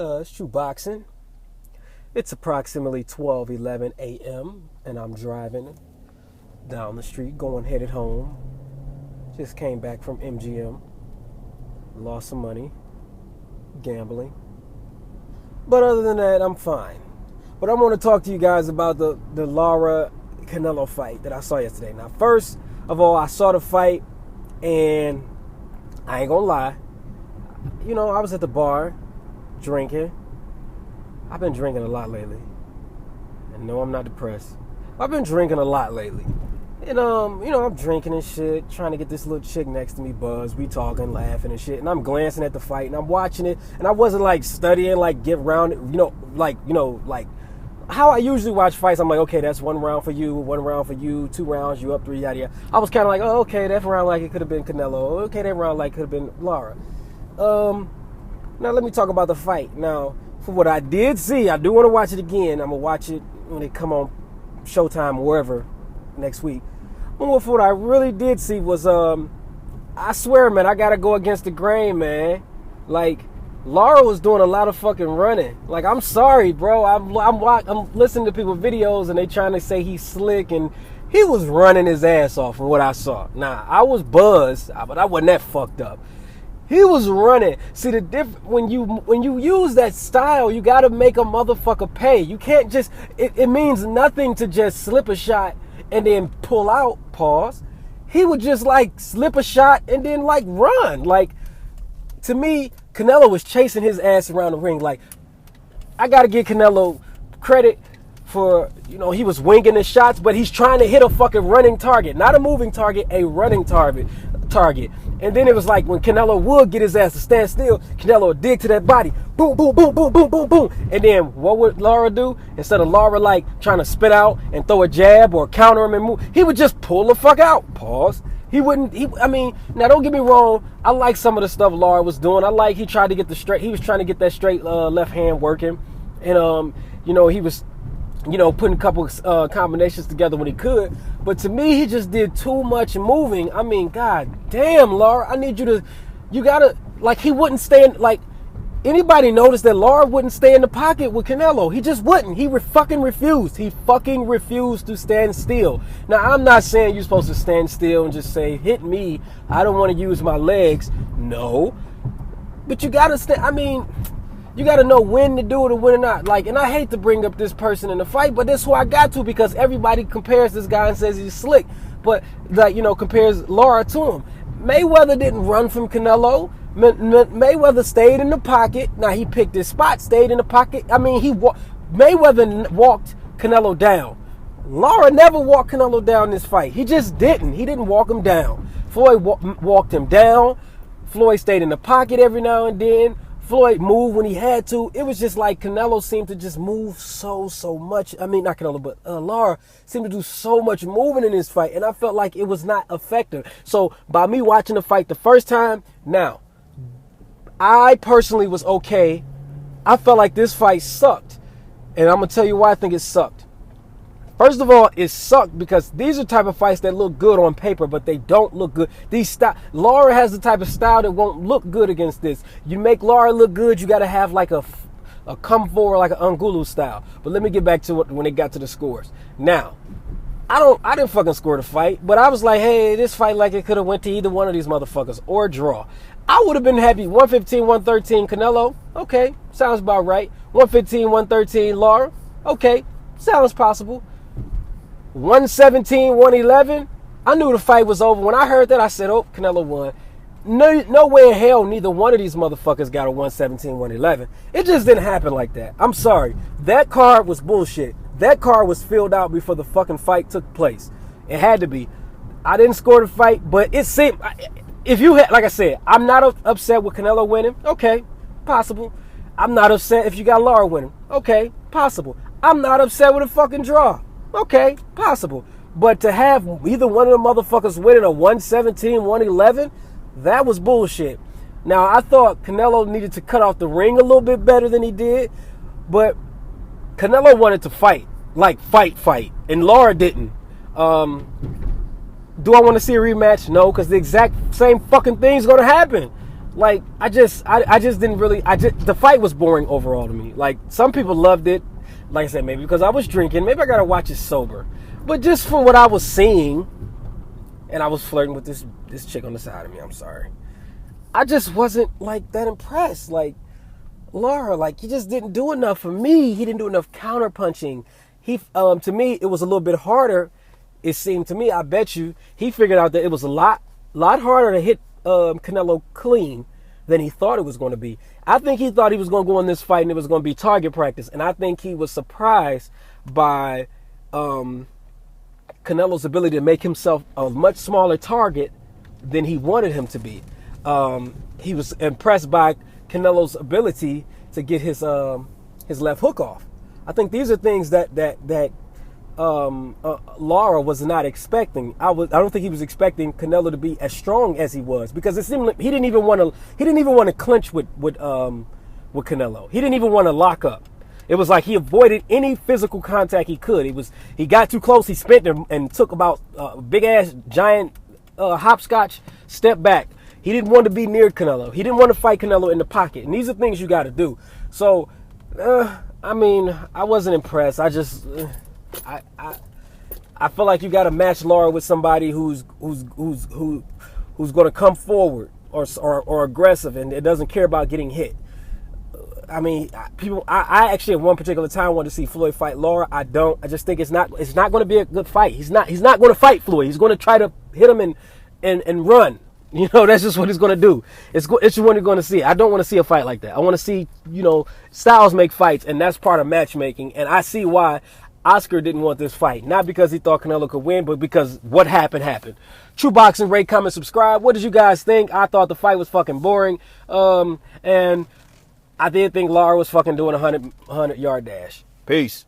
It's True Boxing. It's approximately 12:11 a.m. and I'm driving down the street, headed home. Just came back from MGM. Lost some money, gambling. But other than that, I'm fine. But I want to talk to you guys about the Lara Canelo fight that I saw yesterday. Now, first of all, I saw the fight, and I ain't gonna lie. You know, I was at the bar drinking. I've been drinking a lot lately. And no, I'm not depressed. I've been drinking a lot lately. And, I'm drinking and shit, trying to get this little chick next to me buzzed. We talking, laughing and shit. And I'm glancing at the fight, and I'm watching it. And I wasn't, studying, get around it, like how I usually watch fights. I'm like, okay, that's one round for you, 2 rounds, you up 3, yada, yada. I was kind of like, oh, okay, that round it could have been Canelo. Okay, that round could have been Lara. Now let me talk about the fight. Now, for what I did see, I do want to watch it again. I'm going to watch it when it come on Showtime or wherever next week. But for what I really did see was, I swear, man, I got to go against the grain, man. Lara was doing a lot of fucking running. I'm sorry, bro. I'm listening to people's videos and they trying to say he's slick, and he was running his ass off from what I saw. Now, I was buzzed, but I wasn't that fucked up. He was running. See, the when you use that style, you got to make a motherfucker pay. You can't just, it means nothing to just slip a shot and then pull out, pause. He would just slip a shot and then run. To me, Canelo was chasing his ass around the ring. I got to give Canelo credit for, he was winging his shots, but he's trying to hit a fucking running target. Not a moving target, a running target. And then it was when Canelo would get his ass to stand still, Canelo would dig to that body. Boom, boom, boom, boom, boom, boom, boom. And then what would Lara do? Instead of Lara trying to spit out and throw a jab or counter him and move, he would just pull the fuck out. Pause. Now don't get me wrong. I like some of the stuff Lara was doing. He tried to get the straight. He was trying to get that straight left hand working, and he was, putting a couple combinations together when he could. But to me, he just did too much moving. God damn, Lara, I need you gotta, he wouldn't stand, anybody noticed that Lara wouldn't stay in the pocket with Canelo? He just wouldn't. He fucking refused. He fucking refused to stand still. Now, I'm not saying you're supposed to stand still and just say, hit me. I don't want to use my legs. No. But you gotta you got to know when to do it or when to not. And I hate to bring up this person in the fight, but that's who I got to, because everybody compares this guy and says he's slick. But, compares Lara to him. Mayweather didn't run from Canelo. Mayweather stayed in the pocket. Now, he picked his spot, stayed in the pocket. Mayweather walked Canelo down. Lara never walked Canelo down in this fight. He just didn't. He didn't walk him down. Floyd walked him down. Floyd stayed in the pocket every now and then. Floyd moved when he had to. It was just Canelo seemed to just move so much. Not Canelo, but Lara seemed to do so much moving in this fight. And I felt like it was not effective. So by me watching the fight the first time, now, I personally was okay. I felt like this fight sucked. And I'm going to tell you why I think it sucked. First of all, it sucked because these are type of fights that look good on paper, but they don't look good. Lara has the type of style that won't look good against this. You make Lara look good, you got to have a come forward, an Angulu style. But let me get back to when it got to the scores. Now, I didn't fucking score the fight, but I was like, hey, this fight it could have went to either one of these motherfuckers or draw. I would have been happy. 115, 113 Canelo. Okay, sounds about right. 115, 113 Lara. Okay, sounds possible. 117, 111, I knew the fight was over. When I heard that, I said, oh, Canelo won. No way in hell neither one of these motherfuckers got a 117, 111. It just didn't happen like that. I'm sorry. That card was bullshit. That card was filled out before the fucking fight took place. It had to be. I didn't score the fight, but it seemed, if you had, like I said, I'm not upset with Canelo winning. Okay, possible. I'm not upset if you got Lara winning. Okay, possible. I'm not upset with a fucking draw. Okay, possible. But to have either one of the motherfuckers winning a 117, 111, that was bullshit. Now, I thought Canelo needed to cut off the ring a little bit better than he did, but Canelo wanted to fight. Fight. And Lara didn't. Do I want to see a rematch? No, because the exact same fucking thing's going to happen. Like, I just didn't really. The fight was boring overall to me. Like, some people loved it. Like I said, maybe because I was drinking. Maybe I gotta watch it sober. But just from what I was seeing, and I was flirting with this chick on the side of me. I'm sorry. I just wasn't like that impressed. Like, Lara, like, he just didn't do enough for me. He didn't do enough counterpunching. To me, it was a little bit harder. It seemed to me. I bet you he figured out that it was a lot harder to hit Canelo clean than he thought it was going to be. I think he thought he was going to go in this fight and it was going to be target practice. And I think he was surprised by Canelo's ability to make himself a much smaller target than he wanted him to be. He was impressed by Canelo's ability to get his left hook off. I think these are things that Lara was not expecting. I don't think he was expecting Canelo to be as strong as he was, because it seemed like he didn't even want to clinch with Canelo. He didn't even want to lock up. It was like he avoided any physical contact he could. He got too close. He spent and took about big ass giant hopscotch step back. He didn't want to be near Canelo. He didn't want to fight Canelo in the pocket. And these are things you got to do. So, I mean, I wasn't impressed. I just, I feel like you got to match Lara with somebody who's going to come forward or aggressive and it doesn't care about getting hit. I mean, I actually at one particular time wanted to see Floyd fight Lara. I don't. I just think it's not going to be a good fight. He's not going to fight Floyd. He's going to try to hit him and run. You know, that's just what he's going to do. It's what you're going to see. I don't want to see a fight like that. I want to see, styles make fights, and that's part of matchmaking. And I see why Oscar didn't want this fight. Not because he thought Canelo could win, but because what happened. True Boxing, rate, comment, subscribe. What did you guys think? I thought the fight was fucking boring. And I did think Lara was fucking doing a 100-yard dash. Peace.